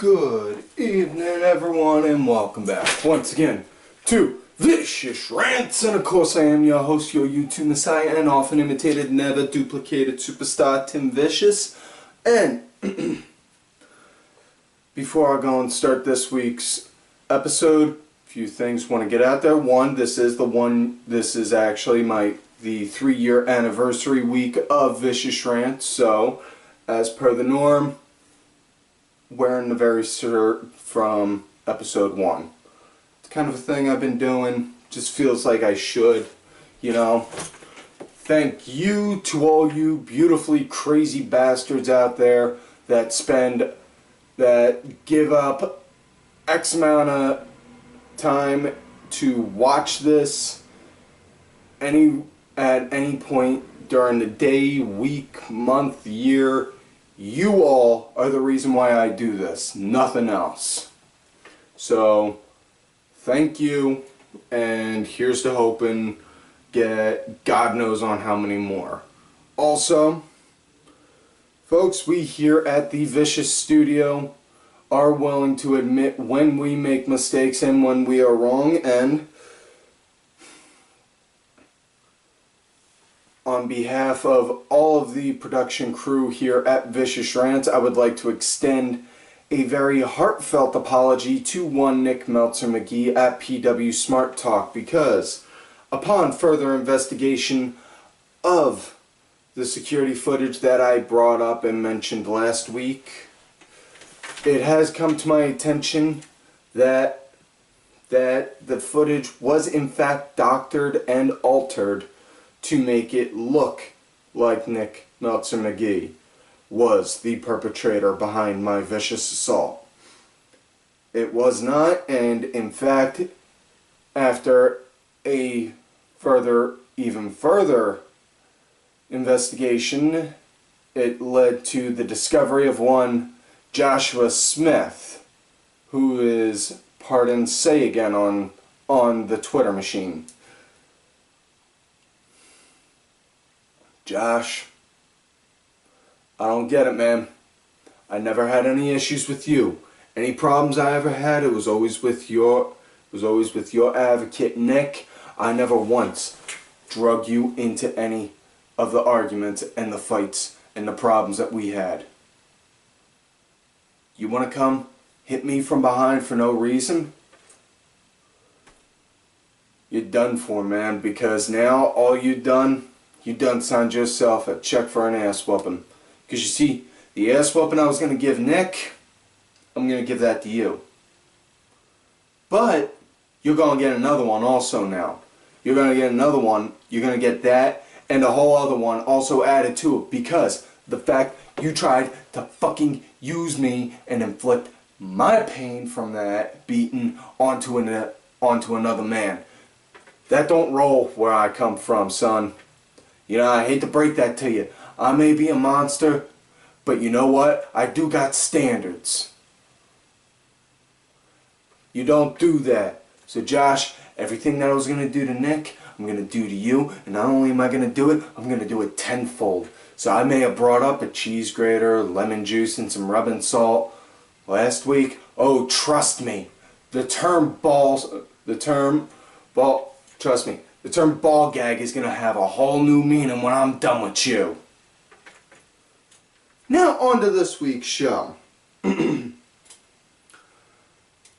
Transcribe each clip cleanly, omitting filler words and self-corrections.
Good evening, everyone, and welcome back once again to Vicious Rants. And of course, I am your host, your YouTube messiah, and often imitated, never duplicated superstar Tim Vicious. And before I go and start this week's episode, a few things want to get out there. One, this is actually the 3-year anniversary week of Vicious Rants. So, as per the norm, wearing the very shirt from episode 1. It's kind of a thing I've been doing. Just feels like I should, you know. Thank you to all you beautifully crazy bastards out there that give up X amount of time to watch this at any point during the day, week, month, year. You all are the reason why I do this, nothing else. So, thank you, and here's to hoping get God knows on how many more. Also, folks, we here at the Vicious Studio are willing to admit when we make mistakes and when we are wrong, and on behalf of all of the production crew here at Vicious Rants, I would like to extend a very heartfelt apology to one Nick Meltzer McGee at PW Smart Talk, because upon further investigation of the security footage that I brought up and mentioned last week, it has come to my attention that the footage was in fact doctored and altered to make it look like Nick Meltzer McGee was the perpetrator behind my vicious assault. It was not, and in fact, after a even further investigation, it led to the discovery of one Joshua Smith, who is pardon say again on the Twitter machine. Josh, I don't get it, man. I never had any issues with you. Any problems I ever had, it was always with your advocate, Nick. I never once drug you into any of the arguments and the fights and the problems that we had. You want to come hit me from behind for no reason? You're done for, man, because now all you done signed yourself a check for an ass whooping. Because you see, the ass whooping I was going to give Nick, I'm going to give that to you. But you're going to get another one also now. You're going to get another one, you're going to get that, and a whole other one also added to it, because the fact you tried to fucking use me and inflict my pain from that beating onto another man. That don't roll where I come from, son. You know, I hate to break that to you. I may be a monster, but you know what? I do got standards. You don't do that. So Josh, everything that I was going to do to Nick, I'm going to do to you. And not only am I going to do it, I'm going to do it tenfold. So I may have brought up a cheese grater, lemon juice, and some rubbing salt last week. Oh, trust me. The term ball gag is going to have a whole new meaning when I'm done with you. Now on to this week's show.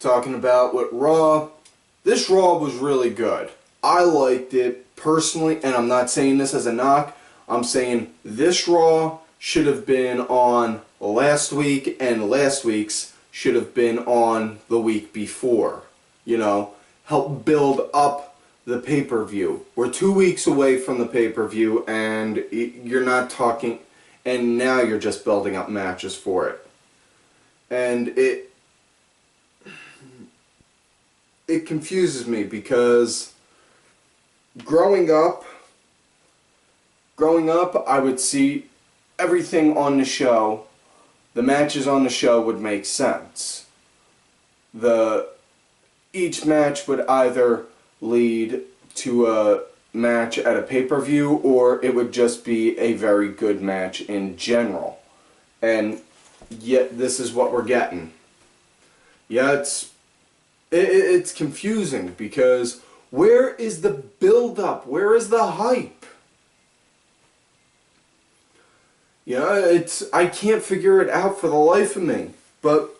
Talking about what Raw. This Raw was really good. I liked it personally, and I'm not saying this as a knock. I'm saying this Raw should have been on last week, and last week's should have been on the week before. You know, help build up the pay-per-view. We're 2 weeks away from the pay-per-view, and you're not talking, and now you're just building up matches for it. And it confuses me, because growing up, I would see everything on the show, the matches on the show would make sense. Each match would either lead to a match at a pay-per-view, or it would just be a very good match in general. And yet this is what we're getting. Yeah, it's confusing because where is the build-up? Where is the hype? I can't figure it out for the life of me. But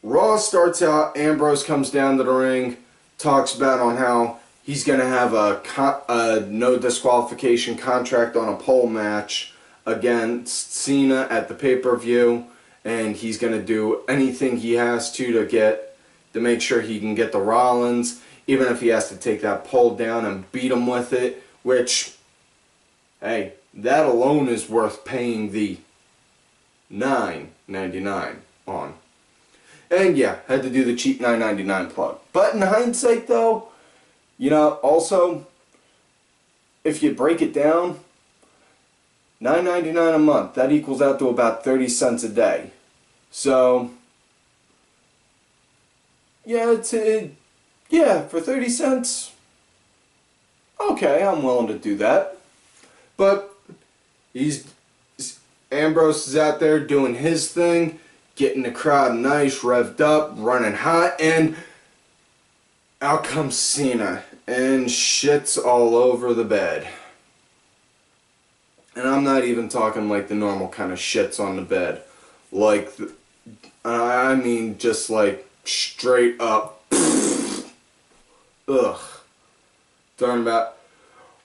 Raw starts out, Ambrose comes down to the ring, talks about on how he's going to have a no disqualification contract on a pole match against Cena at the pay-per-view, and he's going to do anything he has to make sure he can get the Rollins, even if he has to take that pole down and beat him with it, which, hey, that alone is worth paying the $9.99 on. And yeah, had to do the cheap $9.99 plug. But in hindsight though, also, if you break it down, $9.99 a month, that equals out to about 30 cents a day. So, yeah, for 30 cents, okay, I'm willing to do that. But Ambrose is out there doing his thing, getting the crowd nice, revved up, running hot, and out comes Cena and shits all over the bed. And I'm not even talking like the normal kind of shits on the bed. I mean just like straight up. Ugh. Talking about,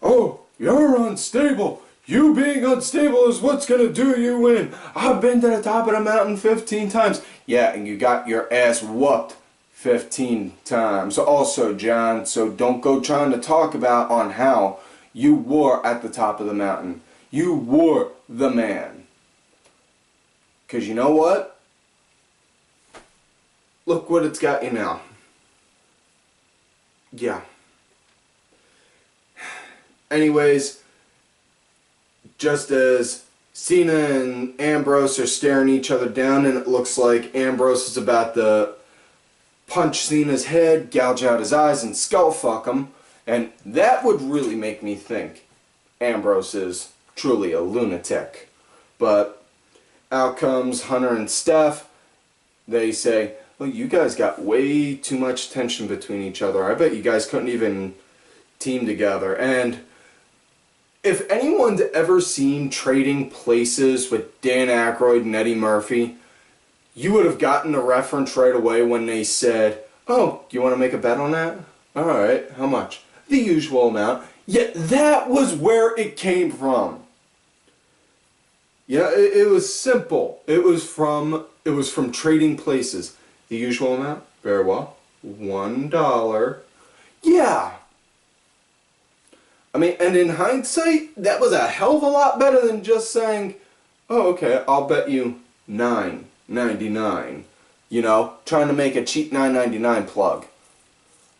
oh, you're unstable. You being unstable is what's gonna do you in. I've been to the top of the mountain 15 times. Yeah, and you got your ass whooped 15 times. Also, John, so don't go trying to talk about on how you were at the top of the mountain. You were the man. Because you know what? Look what it's got you now. Yeah. Anyways, just as Cena and Ambrose are staring each other down, and it looks like Ambrose is about to punch Cena's head, gouge out his eyes, and skull fuck him, and that would really make me think Ambrose is truly a lunatic. But out comes Hunter and Steph. They say, well, you guys got way too much tension between each other. I bet you guys couldn't even team together. And if anyone's ever seen Trading Places with Dan Aykroyd and Eddie Murphy, you would have gotten the reference right away when they said, oh, do you want to make a bet on that? Alright, how much? The usual amount. Yet that was where it came from. Yeah, it was simple. It was from Trading Places. The usual amount? Very well. $1. Yeah. I mean, and in hindsight, that was a hell of a lot better than just saying, oh, okay, I'll bet you $9.99. Trying to make a cheap $9.99 plug.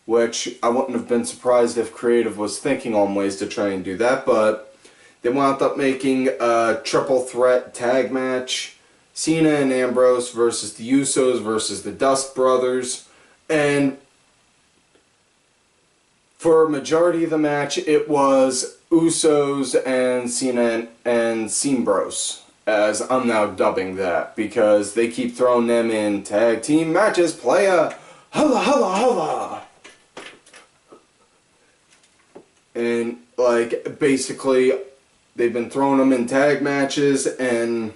Which I wouldn't have been surprised if Creative was thinking on ways to try and do that, but they wound up making a triple threat tag match. Cena and Ambrose versus the Usos versus the Dust Brothers. And for a majority of the match, it was Usos and Cena and Cimbros, as I'm now dubbing that, because they keep throwing them in tag team matches. Playa, holla, holla, holla. And, basically, they've been throwing them in tag matches, and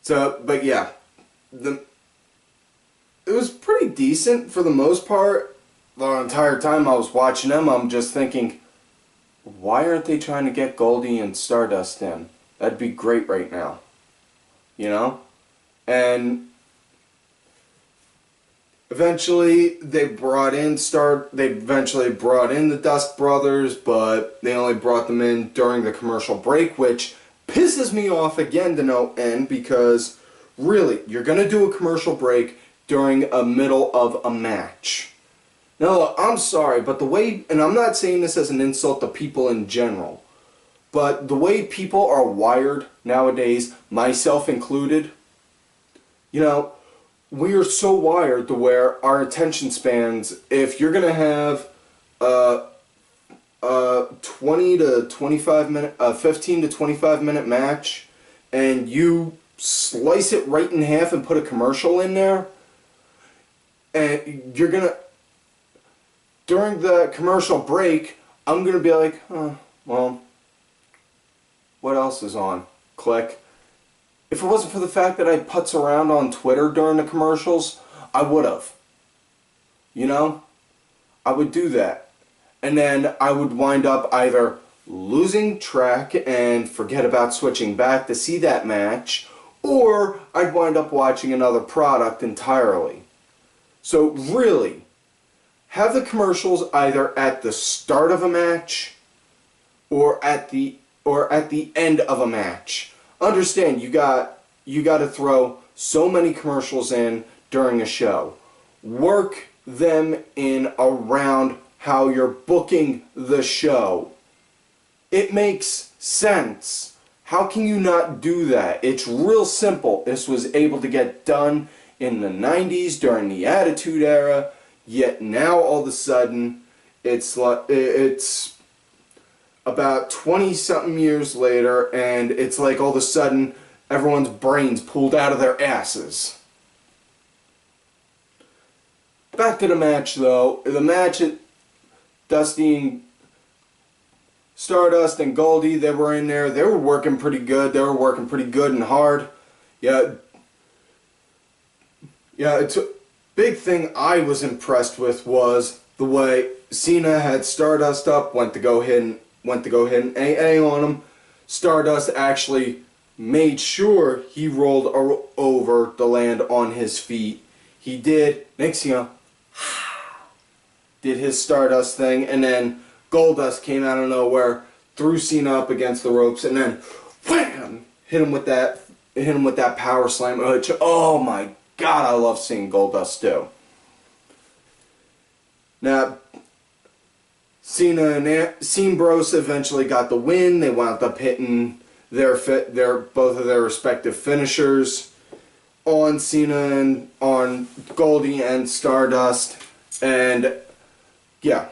so, but yeah, it was pretty decent for the most part. The entire time I was watching them, I'm just thinking, why aren't they trying to get Goldie and Stardust in? That'd be great right now. And eventually they brought in the Dust Brothers, but they only brought them in during the commercial break, which pisses me off again to no end, because really, you're gonna do a commercial break during a middle of a match. Now, look, I'm sorry, but the way, and I'm not saying this as an insult to people in general, but the way people are wired nowadays, myself included, we are so wired to where our attention spans, if you're going to have a 15 to 25 minute match, and you slice it right in half and put a commercial in there, and you're gonna, during the commercial break, I'm gonna be like, well, what else is on? Click. If it wasn't for the fact that I putz around on Twitter during the commercials, I would have. You know? I would do that. And then I would wind up either losing track and forget about switching back to see that match, or I'd wind up watching another product entirely. So really, have the commercials either at the start of a match or at the end of a match. Understand, you got to throw so many commercials in during a show. Work them in around how you're booking the show. It makes sense. How can you not do that? It's real simple. This was able to get done in the 90s during the Attitude Era, yet now all of a sudden it's about 20-something years later, and it's like all of a sudden everyone's brains pulled out of their asses. Back to the match, though. The match at Stardust and Goldie, they were in there. They were working pretty good. They were working pretty good and hard. Yeah, it's a big thing I was impressed with was the way Cena had Stardust up, went to go ahead and AA on him. Stardust actually made sure he rolled over to land on his feet. He did. Next, did his Stardust thing, and then Goldust came out of nowhere, threw Cena up against the ropes, and then wham, hit him with that power slam. Which, oh my God, I love seeing Goldust do. Now, Cena and Bros eventually got the win. They wound up hitting both of their respective finishers on Cena and on Goldie and Stardust. And yeah,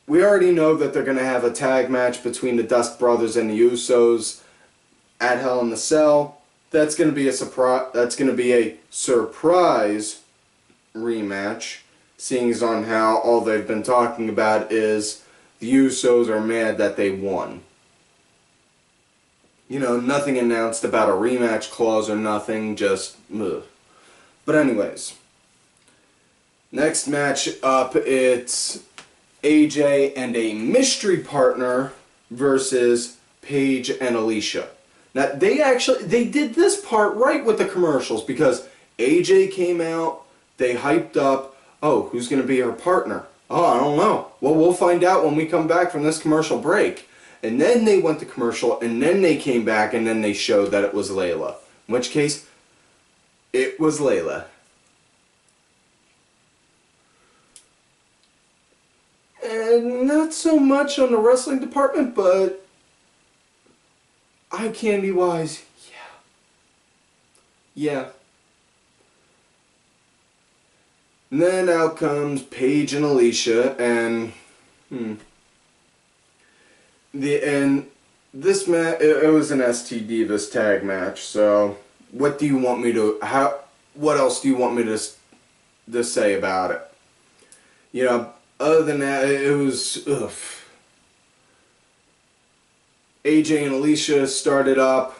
we already know that they're going to have a tag match between the Dust Brothers and the Usos at Hell in the Cell. That's going to be a surprise. That's going to be a surprise rematch, seeing as on how all they've been talking about is the Usos are mad that they won. You know, nothing announced about a rematch clause or nothing, just ugh. But anyways, next match up, it's AJ and a mystery partner versus Paige and Alicia. Now, they did this part right with the commercials, because AJ came out, they hyped up, oh, who's going to be her partner? Oh, I don't know. Well, we'll find out when we come back from this commercial break. And then they went to commercial, and then they came back, and then they showed that it was Layla. In which case, it was Layla. And not so much on the wrestling department, but eye candy wise, yeah. And then out comes Paige and Alicia, and this match, it was an ST Divas tag match. So what do you want me to what else do you want me to say about it? You know, other than that, it was AJ and Alicia started up.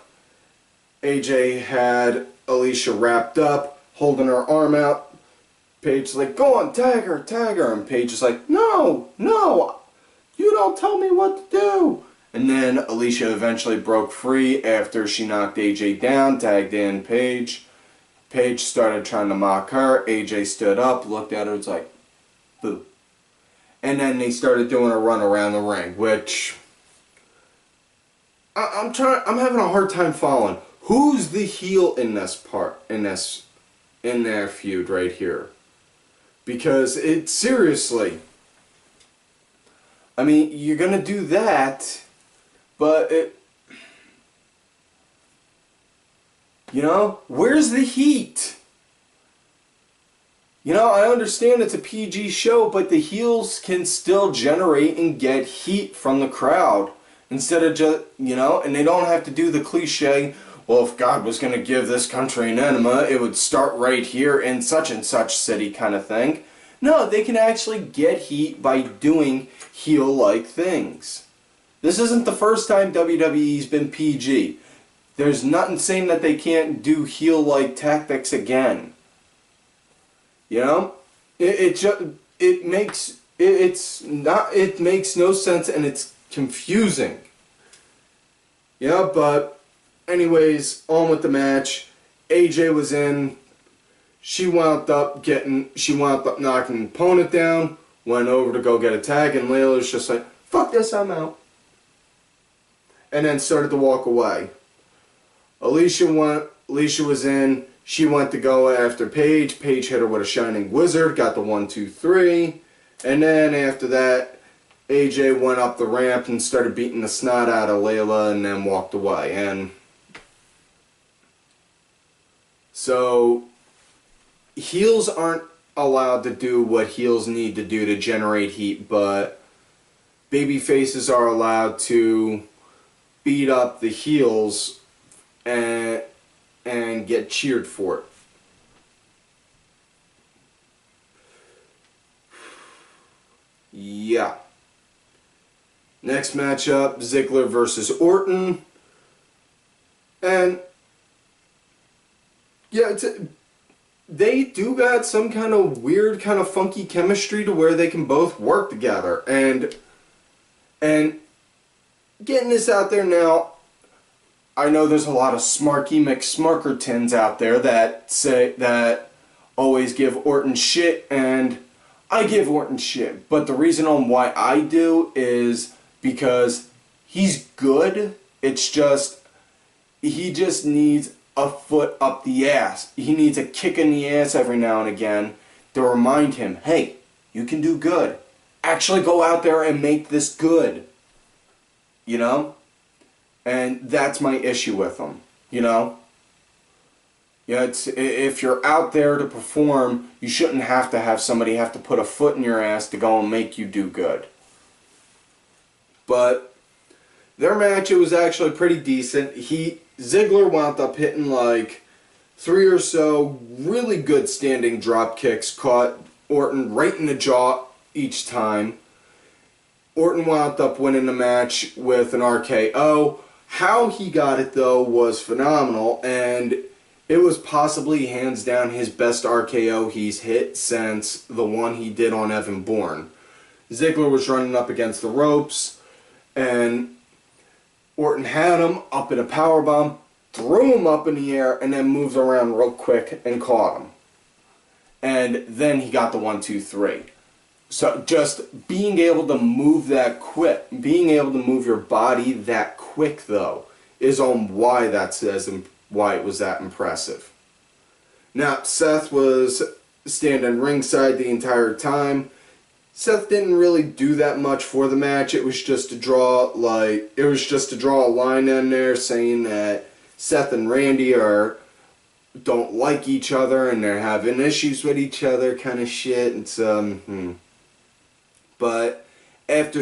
AJ had Alicia wrapped up, holding her arm out. Paige's like, go on, tag her, tag her. And Paige is like, no, you don't tell me what to do. And then Alicia eventually broke free after she knocked AJ down, tagged in Paige. Paige started trying to mock her. AJ stood up, looked at her, was like, boo. And then they started doing a run around the ring, which I'm having a hard time following. Who's the heel in this part, in their feud right here? Because it, seriously, I mean, you're gonna do that, but you know, where's the heat? You know, I understand it's a PG show, but the heels can still generate and get heat from the crowd. Instead of just, you know, and they don't have to do the cliche, well, if God was going to give this country an enema, it would start right here in such and such city kind of thing. No, they can actually get heat by doing heel-like things. This isn't the first time WWE's been PG. There's nothing saying that they can't do heel-like tactics again. You know? It makes no sense, and it's confusing. Yeah, but anyways, on with the match. AJ was in. She wound up knocking the opponent down. Went over to go get a tag, and Layla was just like, "Fuck this, I'm out." And then started to walk away. Alicia was in. She went to go after Paige. Paige hit her with a Shining Wizard, got the 1, 2, 3. And then after that, AJ went up the ramp and started beating the snot out of Layla and then walked away. And so heels aren't allowed to do what heels need to do to generate heat, but baby faces are allowed to beat up the heels and get cheered for it. Yeah. Next matchup, Ziggler versus Orton. And yeah, they do got some kind of weird, kind of funky chemistry to where they can both work together. And getting this out there now, I know there's a lot of smarky McSmarkertons out there that always give Orton shit, and I give Orton shit. But the reason on why I do is because he's good. It's just, he just needs a foot up the ass. He needs a kick in the ass every now and again to remind him, hey, you can do good. Actually go out there and make this good. You know? And that's my issue with him, you know? Yeah, if you're out there to perform, you shouldn't have to have somebody have to put a foot in your ass to go and make you do good. But their match, it was actually pretty decent. Ziggler wound up hitting like 3 or so really good standing drop kicks, caught Orton right in the jaw each time. Orton wound up winning the match with an RKO. How he got it, though, was phenomenal, and it was possibly hands down his best RKO he's hit since the one he did on Evan Bourne. Ziggler was running up against the ropes, and Orton had him up in a powerbomb, threw him up in the air, and then moved around real quick and caught him. And then he got the 1, 2, 3. So just being able to move that quick, being able to move your body that quick, though, is on why why it was that impressive. Now, Seth was standing ringside the entire time. Seth didn't really do that much for the match. It was just to draw a line in there saying that Seth and Randy don't like each other and they're having issues with each other, kind of shit. And But after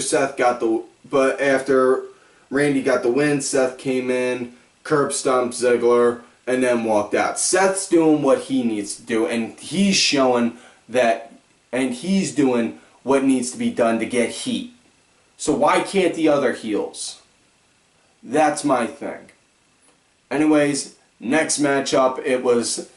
Randy got the win, Seth came in, curb stomped Ziggler, and then walked out. Seth's doing what he needs to do, and he's showing that, and he's doing what needs to be done to get heat. So why can't the other heels? That's my thing. Anyways, next matchup, it was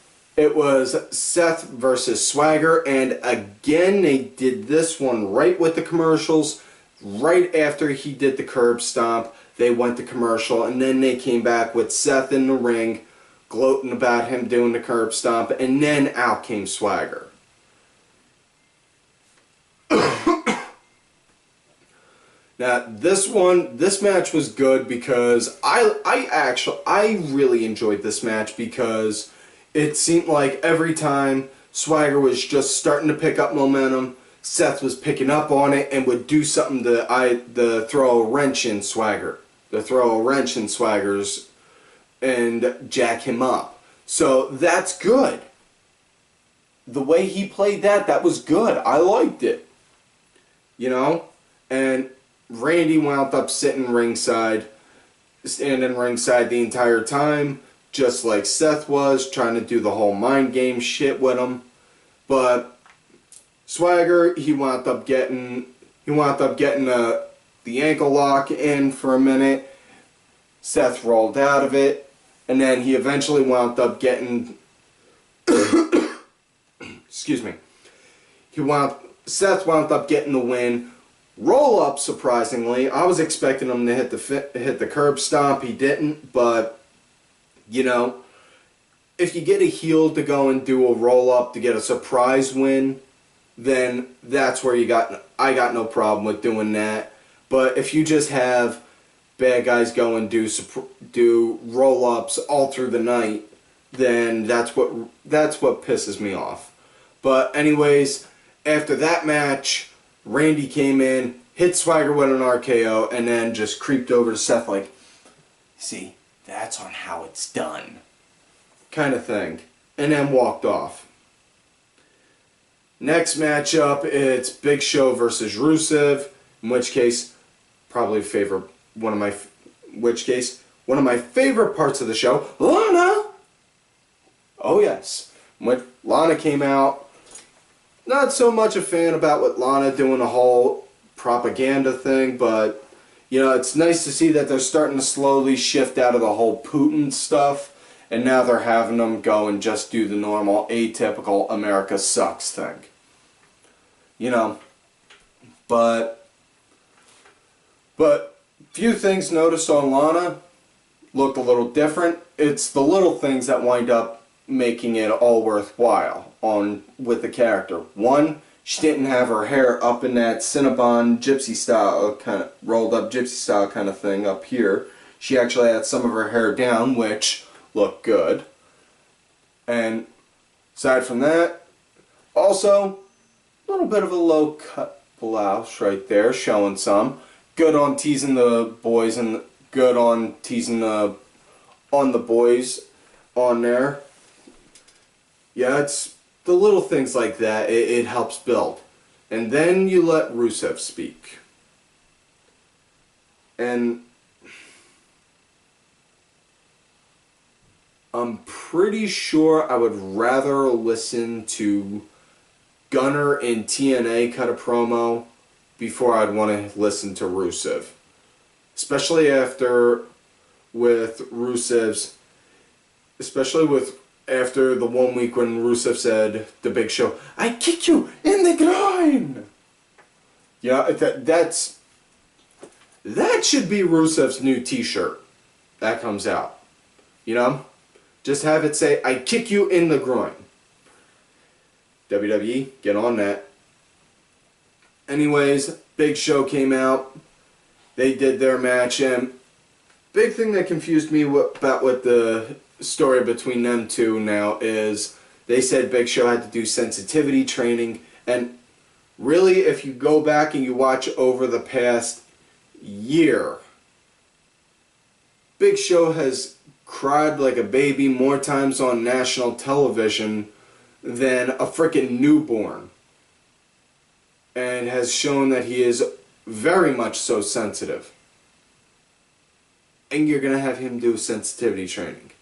Seth versus Swagger, and again they did this one right with the commercials. Right after he did the curb stomp, they went to commercial, and then they came back with Seth in the ring, gloating about him doing the curb stomp, and then out came Swagger. Now this match was good because I really enjoyed this match because it seemed like every time Swagger was just starting to pick up momentum, Seth was picking up on it and would do something to throw a wrench in Swagger. To throw a wrench in Swagger's and jack him up. So that's good. The way he played that was good. I liked it. You know? And Randy wound up standing ringside the entire time. just like Seth was, trying to do the whole mind game shit with him. But Swagger, he wound up getting the ankle lock in for a minute. Seth rolled out of it, and then he eventually wound up getting excuse me. Seth wound up getting the win. Roll up, surprisingly. I was expecting him to hit the curb stomp. He didn't, but you know, if you get a heel to go and do a roll up to get a surprise win, then that's where I got no problem with doing that. But if you just have bad guys go and do roll ups all through the night, then that's what pisses me off. But anyways, after that match, Randy came in, hit Swagger with an RKO, and then just creeped over to Seth like, see, that's on how it's done, kind of thing, and then walked off. Next matchup, it's Big Show versus Rusev, in which case, one of my favorite parts of the show, Lana. Oh yes, when Lana came out, not so much a fan about what Lana doing the whole propaganda thing, but you know, it's nice to see that they're starting to slowly shift out of the whole Putin stuff, and now they're having them go and just do the normal atypical America sucks thing. You know, but few things noticed on Lana looked a little different. It's the little things that wind up making it all worthwhile with the character. One, she didn't have her hair up in that Cinnabon gypsy style, kind of rolled up gypsy style kind of thing up here. She actually had some of her hair down, which looked good. And aside from that, also a little bit of a low cut blouse right there, showing some. Good on teasing the boys and good on teasing the boys on there. Yeah, it's the little things like that. It helps build. And then you let Rusev speak. And I'm pretty sure I would rather listen to Gunner and TNA cut a promo before I'd want to listen to Rusev. Especially after the 1 week when Rusev said, the Big Show, I kick you in the groin! Yeah, that should be Rusev's new t-shirt that comes out. You know? Just have it say, I kick you in the groin. WWE, get on that. Anyways, Big Show came out. They did their match, and big thing that confused me about what the story between them two now is they said Big Show had to do sensitivity training, and really if you go back and you watch over the past year, Big Show has cried like a baby more times on national television than a frickin' newborn, and has shown that he is very much so sensitive. And you're gonna have him do sensitivity training.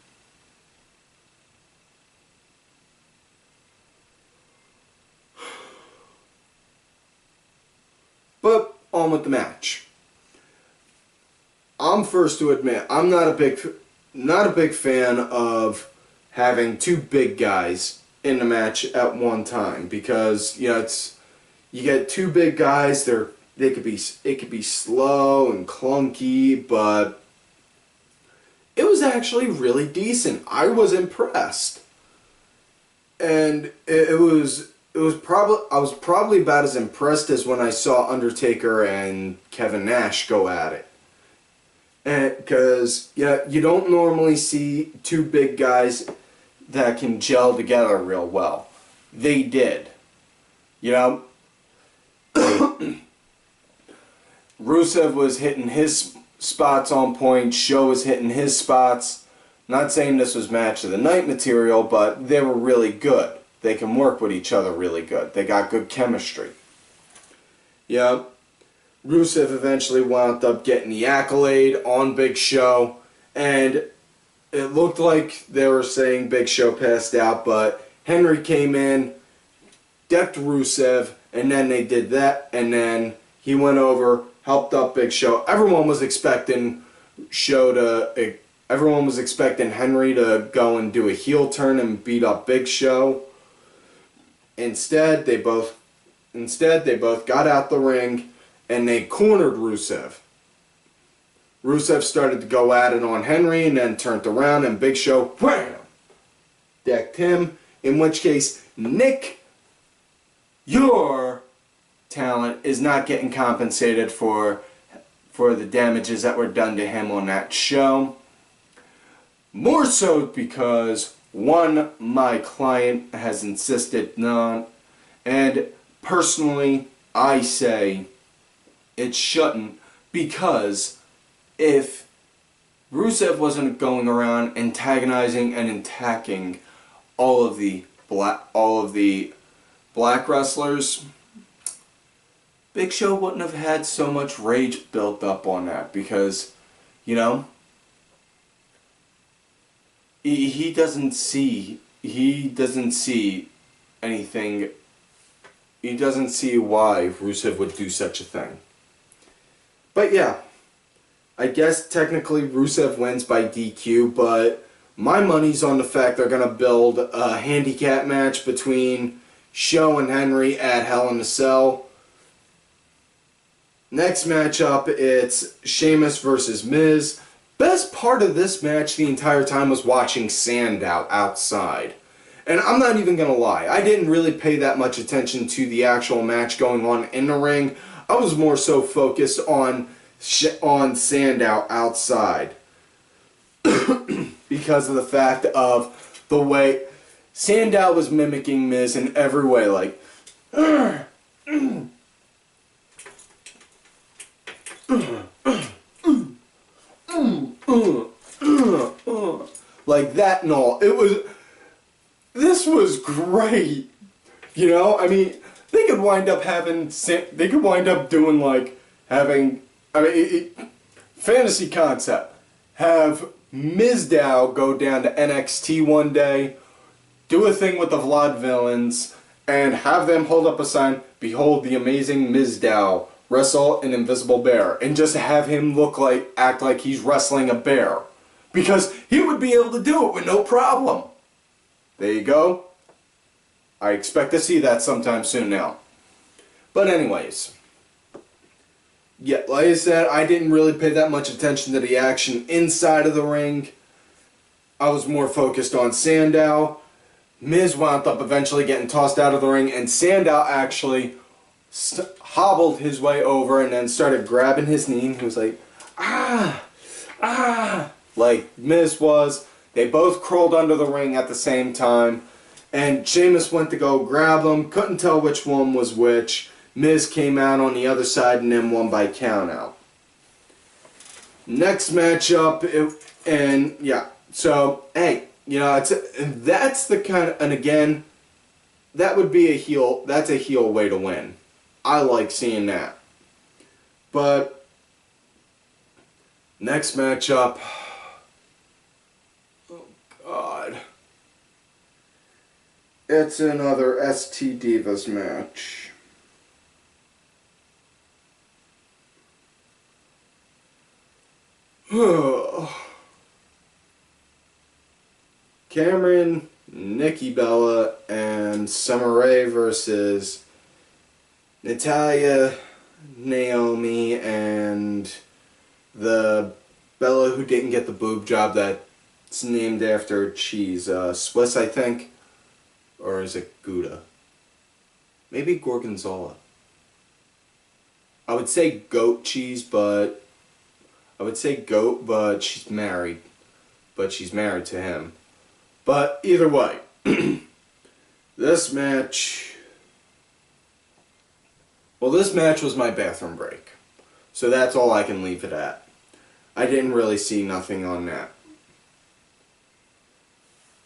But on with the match. I'm first to admit I'm not a big fan of having two big guys in the match at one time, because you know you get two big guys, it could be slow and clunky, but it was actually really decent. I was impressed, and I was probably about as impressed as when I saw Undertaker and Kevin Nash go at it. And because you don't normally see two big guys that can gel together real well. They did. You know, Rusev was hitting his spots on point. Show was hitting his spots. Not saying this was match of the night material, but they were really good. They can work with each other really good. They got good chemistry. Yeah, Rusev eventually wound up getting the accolade on Big Show, and it looked like they were saying Big Show passed out, but Henry came in, decked Rusev, and then they did that, and then he went over, helped up Big Show. Everyone was expecting Henry to go and do a heel turn and beat up Big Show. Instead, they both got out the ring and they cornered Rusev. Rusev started to go at it on Henry and then turned around and Big Show, wham, decked him. In which case, Nick, your talent is not getting compensated for the damages that were done to him on that show. More so because, one, my client has insisted not, and personally, I say it shouldn't, because if Rusev wasn't going around antagonizing and attacking all of the black wrestlers, Big Show wouldn't have had so much rage built up on that, because, you know, he doesn't see anything. He doesn't see why Rusev would do such a thing. But yeah, I guess technically Rusev wins by DQ, but my money's on the fact they're going to build a handicap match between Show and Henry at Hell in a Cell. Next matchup, it's Sheamus versus Miz. Best part of this match the entire time was watching Sandow outside. And I'm not even going to lie, I didn't really pay that much attention to the actual match going on in the ring. I was more so focused on Sandow outside. Because of the fact of the way Sandow was mimicking Miz in every way, like like that and all. This was great. You know, I mean, they could wind up doing like having, fantasy concept. Have Mizdow go down to NXT one day, do a thing with the Vlad villains, and have them hold up a sign, "Behold the amazing Mizdow wrestle an invisible bear," and just have him act like he's wrestling a bear. Because he would be able to do it with no problem. There you go. I expect to see that sometime soon now. But anyways, yeah, like I said, I didn't really pay that much attention to the action inside of the ring. I was more focused on Sandow. Miz wound up eventually getting tossed out of the ring, and Sandow actually hobbled his way over and then started grabbing his knee. He was like, ah, like Miz was. They both crawled under the ring at the same time, and Sheamus went to go grab them, couldn't tell which one was which. Miz came out on the other side and then won by countout. Next matchup, and yeah, so hey, you know, that's the kind of, and again, that would be a heel. That's a heel way to win. I like seeing that. But next matchup, oh God, it's another ST Divas match. Cameron, Nikki Bella, and Summer Rae versus Natalya, Naomi, and the Bella who didn't get the boob job that's named after cheese. Swiss, I think. Or is it Gouda? Maybe Gorgonzola. I would say goat cheese, but she's married. But she's married to him. But either way, this match was my bathroom break. So that's all I can leave it at. I didn't really see nothing on that.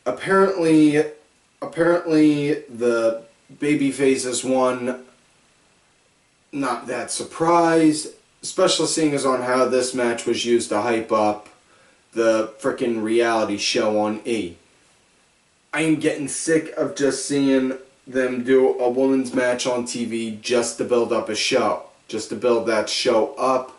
Apparently the babyfaces won. Not that surprised, especially seeing as on how this match was used to hype up the frickin' reality show on E. I am getting sick of just seeing them do a women's match on TV just to build up a show. Just to build that show up.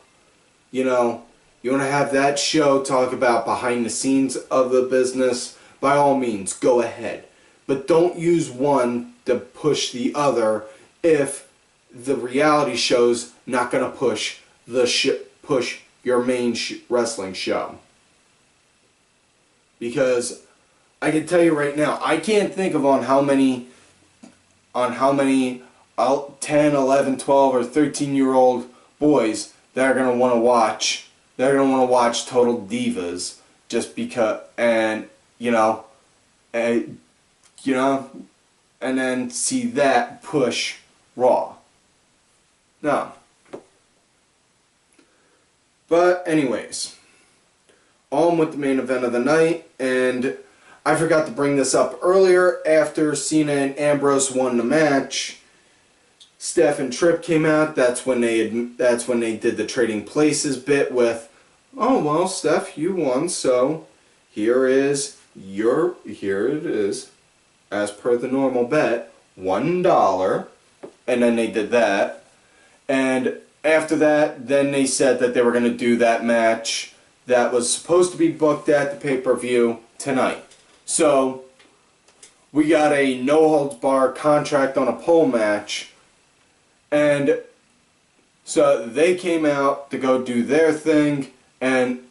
You know, you want to have that show talk about behind the scenes of the business, by all means, go ahead. But don't use one to push the other if the reality show's not going to push your main wrestling show. Because I can tell you right now, I can't think of on how many 10, 11, 12, or 13-year-old boys that are going to want to watch. They're going to want to watch Total Divas just because, and and then see that push Raw. No. But anyways, on with the main event of the night, and I forgot to bring this up earlier. After Cena and Ambrose won the match, Steph and Tripp came out. That's when they did the trading places bit with, oh well, Steph, you won, so here it is, as per the normal bet, $1, and then they did that, and after that, then they said that they were going to do that match that was supposed to be booked at the pay-per-view tonight. So we got a no-holds-barred contract on a pole match. And so they came out to go do their thing, and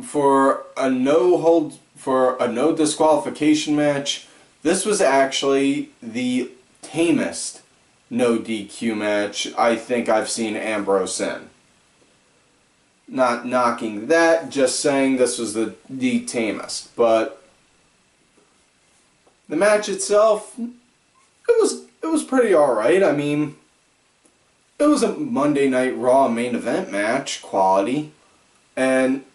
for a no disqualification match, this was actually the tamest no DQ match I think I've seen Ambrose in. Not knocking that, just saying this was the tamest. But the match itself, it was pretty alright. I mean, it was a Monday Night Raw main event match, quality. And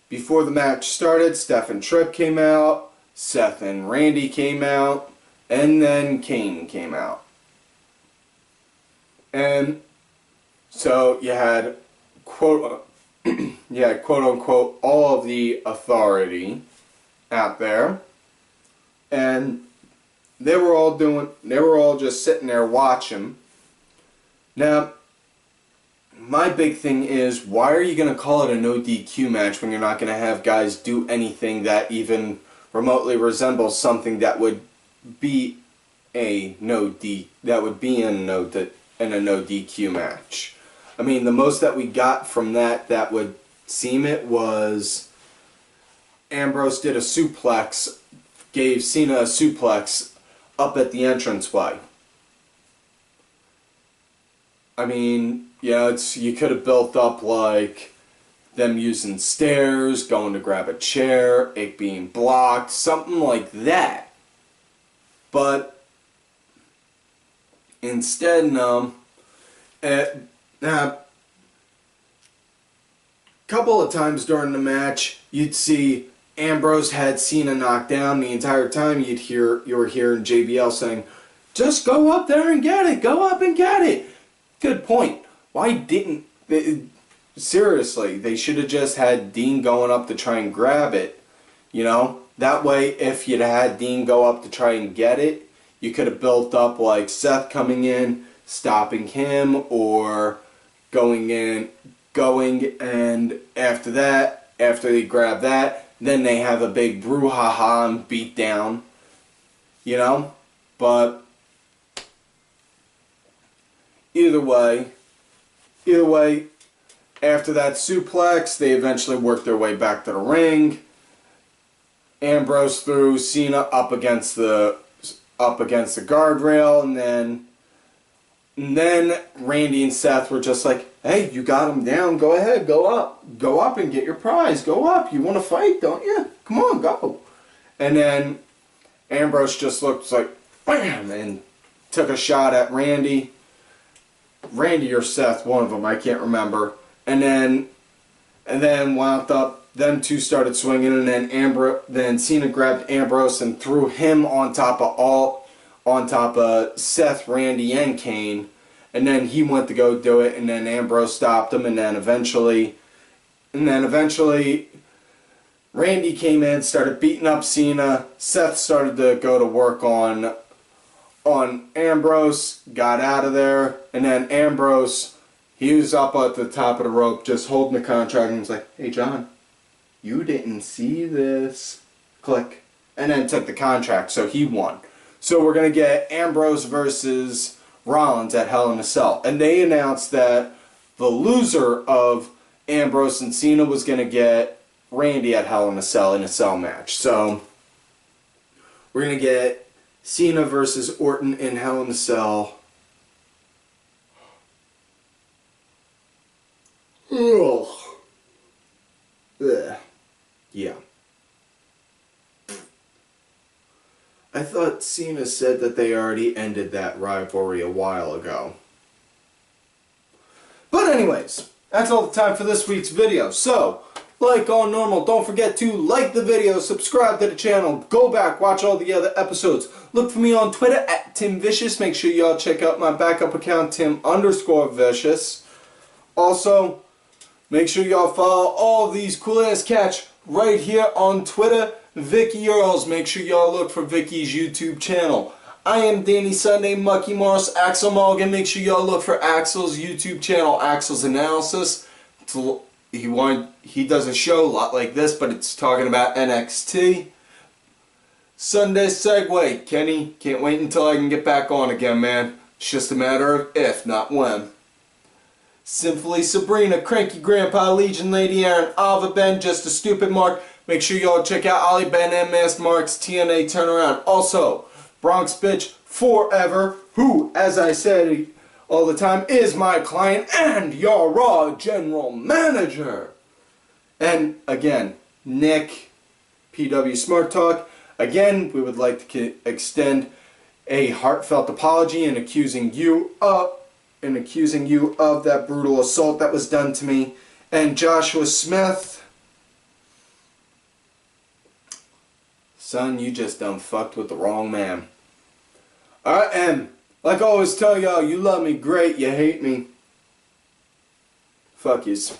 before the match started, Steph and Tripp came out, Seth and Randy came out, and then Kane came out. And so you had quote unquote all of the authority out there, and they were all just sitting there watching. Now, my big thing is, why are you going to call it a no DQ match when you're not going to have guys do anything that even remotely resembles something that would be in a no DQ match? I mean, the most that we got from that would seem it was Ambrose did a suplex, gave Cena a suplex up at the entranceway. I mean, yeah, you could have built up like them using stairs, going to grab a chair, it being blocked, something like that. But instead, no. Now, a couple of times during the match, you'd see Ambrose had Cena knocked down. The entire time you were hearing JBL saying, "Just go up there and get it. Go up and get it." Good point. Why didn't they? Seriously, they should have just had Dean going up to try and grab it. That way, if you'd had Dean go up to try and get it, you could have built up like Seth coming in, stopping him, or going, and after that, after they grab that, then they have a big brouhaha and beat down. But either way, after that suplex, they eventually worked their way back to the ring. Ambrose threw Cena up against the guardrail, and then Randy and Seth were just like, "Hey, you got him down. Go ahead, go up and get your prize. Go up. You want to fight, don't you? Come on, go." And then Ambrose just looked like, bam, and took a shot at Randy or Seth, one of them, I can't remember. And then wound up. Them two started swinging, and then Cena grabbed Ambrose and threw him on top of Seth, Randy, and Kane. And then he went to go do it, and then Ambrose stopped him, and then eventually And then eventually Randy came in, started beating up Cena. Seth started to go to work on Ambrose, got out of there, and then Ambrose, he was up at the top of the rope just holding the contract and was like, "Hey John, you didn't see this." Click. And then took the contract, so he won. So we're going to get Ambrose versus Rollins at Hell in a Cell. And they announced that the loser of Ambrose and Cena was going to get Randy at Hell in a Cell match. So we're going to get Cena versus Orton in Hell in a Cell. Ugh. Ugh. Yeah. I thought Cena said that they already ended that rivalry a while ago. But anyways, that's all the time for this week's video. So, like all normal, don't forget to like the video, subscribe to the channel, go back, watch all the other episodes. Look for me on Twitter at TimVicious. Make sure y'all check out my backup account, Tim_Vicious. Also, make sure y'all follow all these cool ass cats right here on Twitter. Vicky Earls, make sure y'all look for Vicky's YouTube channel. I am Danny Sunday, Mucky Morris, Axel Mulligan. Make sure y'all look for Axel's YouTube channel, Axel's Analysis. He does a show a lot like this, but it's talking about NXT. Sunday segue. Kenny, can't wait until I can get back on again, man. It's just a matter of if, not when. Simply Sabrina, Cranky Grandpa, Legion, Lady Aaron, Alva Ben, Just a Stupid Mark. Make sure y'all check out Ollie Ben and Masked Mark's TNA Turnaround. Also, Bronx Bitch Forever, who, as I said all the time, is my client and your Raw General Manager. And again, Nick, PW Smart Talk. Again, we would like to extend a heartfelt apology in accusing you of that brutal assault that was done to me. And Joshua Smith, son, you just done fucked with the wrong man. Alright, and like I always tell y'all, you love me great, you hate me. Fuck yous.